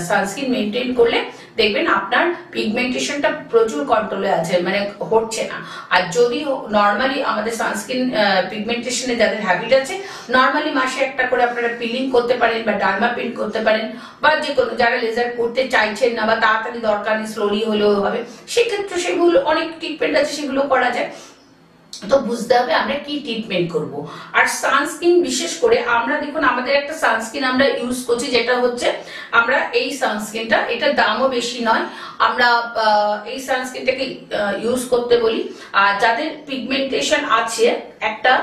Sunscreen maintain করলে দেখবেন আপনার পিগমেন্টেশনটা প্রচুর কন্ট্রোলে আছে, মানে হচ্ছে না। আর যদি নর্মালি আমাদের সানস্ক্রিন পিগমেন্টেশনে যাদের হ্যাবিট আছে, নর্মালি মাসে একটা করে আপনারা পিলিং করতে পারেন বা ডার্মা পেন্ট করতে পারেন, বা যে কোনো যারা লেজার করতে চাইছেন না বা তাড়াতাড়ি দরকার নেই, স্লোলি হলেও হবে, সেক্ষেত্রে সেগুলো অনেক ট্রিটমেন্ট আছে, সেগুলো করা যায়। তো বুঝতে হবে আমরা কি ট্রিটমেন্ট করব। আর সানস্ক্রিন বিশেষ করে আমরা দেখুন আমাদের একটা সানস্ক্রিন আমরা ইউজ করছি, যেটা হচ্ছে আমরা এই সানস্ক্রিনটা, এটার দামও বেশি নয়, আমরা এই সানস্ক্রিনটাকে ইউজ করতে বলি। আর যাদের পিগমেন্টেশন আছে একটা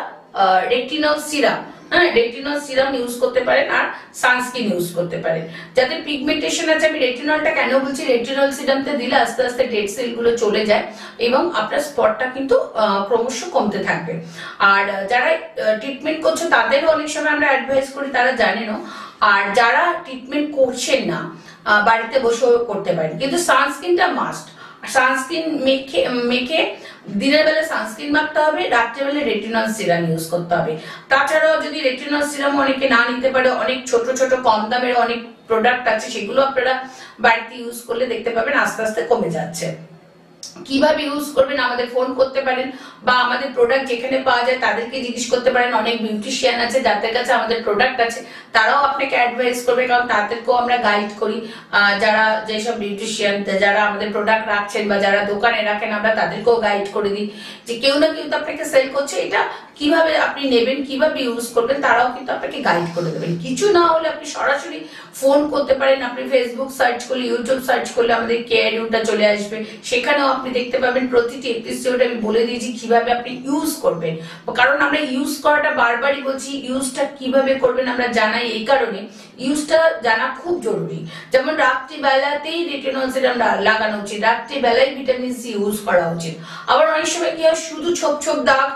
রেটিনল সিরাম, হ্যাঁ রেটিনল সিরাম ইউজ করতে পারেন আর সানস্ক্রিন ইউজ করতে পারেন। যাদের পিগমেন্টেশন আছে, আমি রেটিনলটা কেন বলছি, রেটিনল সিরামতে দিলে আস্তে আস্তে ডেড সেল গুলো চলে যায় এবং আপনার স্পটটা কিন্তু ক্রমশ কমতে থাকবে। আর যারা ট্রিটমেন্ট করছে তাদেরও অনেক সময় আমরা অ্যাডভাইস করি, তারা জানেনও। আর যারা ট্রিটমেন্ট করছেন না, বাড়িতে বসেও করতে পারেন, কিন্তু সানস্ক্রিনটা মাস্ট। সানস্ক্রিন মেখে দিনের বেলা সানস্ক্রিন মাখতে হবে, রাত্রেবেলা রেটিনল সিরাম ইউজ করতে হবে। তাছাড়াও যদি রেটিনল সিরাম অনেকে না নিতে পারে, অনেক ছোট ছোট কম দামের অনেক প্রোডাক্ট আছে, সেগুলো আপনারা বাড়িতে ইউজ করলে দেখতে পাবেন আস্তে আস্তে কমে যাচ্ছে। কিভাবে ইউজ করবেন আমাদের ফোন করতে পারেন, বা আমাদের প্রোডাক্ট যেখানে পাওয়া যায় তাদেরকে জিজ্ঞেস করতে পারেন। অনেক বিউটিশিয়ান আছে যাদের কাছে আমাদের প্রোডাক্ট আছে, তারাও আপনাকে অ্যাডভাইস করবে, কারণ তাদেরকেও আমরা গাইড করি। যারা যেসব বিউটিশিয়ান যারা আমাদের প্রোডাক্ট রাখছেন বা যারা দোকানে রাখেন, আমরা তাদেরকেও গাইড করে দিই যে কেউ না কেউ তো আপনাকে সেল করছে, এটা কিভাবে আপনি নেবেন, কিভাবে ইউজ করবেন, তারাও কিন্তু আপনাকে গাইড করে দেবেন। কিছু না হলে আপনি সরাসরি ফোন করতে পারেন, আপনি ফেসবুক সার্চ করলে, ইউটিউব সার্চ করলে আমাদের কেয়ার ইউটা চলে আসবে, সেখানেও আপনি দেখতে পাবেন প্রতিটি এপিসোড আমি বলে দিয়েছি কিভাবে আপনি ইউজ করবেন। কারণ আমরা ইউজ করাটা বারবারই বলছি, ইউজটা কিভাবে করবেন আমরা জানাই এই কারণে, ইউজটা জানা খুব জরুরি। যেমন রাত্রিবেলাতেই রেটিনল সিরাম লাগানো উচিত, রাত্রিবেলায় ভিটামিন সি ইউজ করা উচিত। আবার অনেক সময় কি হয়, শুধু ছোপ ছোপ দাগ,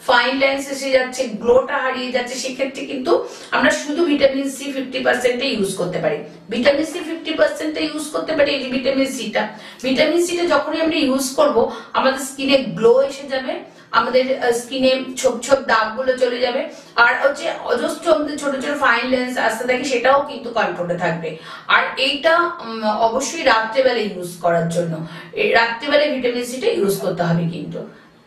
ফাইন লাইন্স এসে যাচ্ছে, গ্লোটা হারিয়ে যাচ্ছে, সেক্ষেত্রে কিন্তু আমরা শুধু ভিটামিন সি 50% ইউজ করতে পারি। ভিটামিন সি 50% ইউজ করতে পারি। এই যে ভিটামিন সিটা, ভিটামিন সিটা যখনই আমরা ইউজ করব আমাদের স্কিনে গ্লো এসে যাবে, আমাদের স্কিনে ছোপ ছোপ দাগ গুলো চলে যাবে, আর হচ্ছে অজস্র আমাদের ছোট ছোট ফাইন লাইন্স আসতে থাকে, সেটাও কিন্তু কন্ট্রোলে থাকবে। আর এইটা অবশ্যই রাত্রেবেলা ইউজ করার জন্য, রাত্রেবেলা ভিটামিন সিটা ইউজ করতে হবে। কিন্তু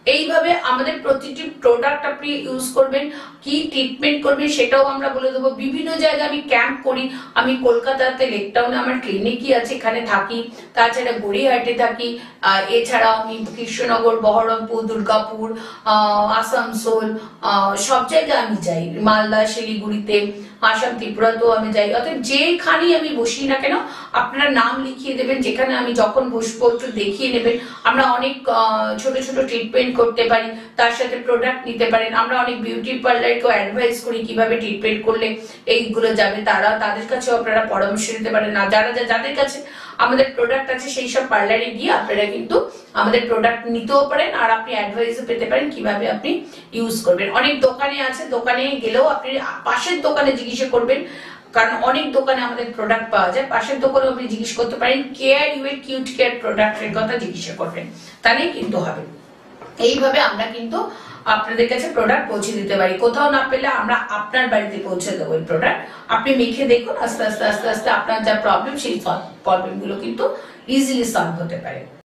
এইভাবে আমাদের প্রতিটি প্রোডাক্ট আপনি ইউজ করবেন, কি ট্রিটমেন্ট করবেন সেটাও আমরা বলে দেবো। বিভিন্ন জায়গায় আমি ক্যাম্প করি, আমি কলকাতাতে লেকটাউনে আমার ক্লিনিকই আছে, এখানে থাকি, তাছাড়া গড়িয়াহাটে থাকি, এছাড়াও আমি কৃষ্ণনগর, বহরমপুর, দুর্গাপুর, আসানসোল, সব জায়গায় আমি যাই, মালদা, শিলিগুড়িতে, আসাম, ত্রিপুরাতেও আমি যাই। অর্থাৎ যেখানেই আমি বসি না কেন আপনারা নাম লিখিয়ে দেবেন, যেখানে আমি যখন বসবো একটু দেখিয়ে নেবেন। আমরা অনেক ছোট ছোট ট্রিটমেন্ট করতে পারি, তার সাথে প্রোডাক্ট নিতে পারেন। আমরা অনেক বিউটি পার্লারকেও অ্যাডভাইস করি কিভাবে ট্রিটমেন্ট করলে এইগুলো যাবে, তাদের কাছেও আপনারা পরামর্শ নিতে পারেন। না যাদের কাছে আমাদের প্রোডাক্ট আছে সেই সব পার্লারে গিয়ে আপনারা কিন্তু আমাদের প্রোডাক্ট নিতেও পারেন, আর আপনি অ্যাডভাইসও পেতে পারেন কিভাবে আপনি ইউজ করবেন। অনেক দোকানে আছে, দোকানে গেলেও আপনি পাশের দোকানে জিজ্ঞাসা করবেন, কারণ অনেক দোকানে আমাদের প্রোডাক্ট পাওয়া যায়। পাশের দোকানে আপনি জিজ্ঞেস করতে পারেন, কেয়ার ইউ এর কিউট কেয়ার প্রোডাক্টের কথা জিজ্ঞাসা করবেন, তাহলেই কিন্তু হবে। এইভাবে আমরা কিন্তু আপনাদের কাছে প্রোডাক্ট পৌঁছে দিতে পারি। কোথাও না পেলে আমরা আপনার বাড়িতে পৌঁছে দেবো এই প্রোডাক্ট। আপনি মেখে দেখুন, আস্তে আস্তে আস্তে আস্তে আপনার যা প্রবলেম সেই প্রবলেম গুলো কিন্তু ইজিলি সলভ হতে পারে।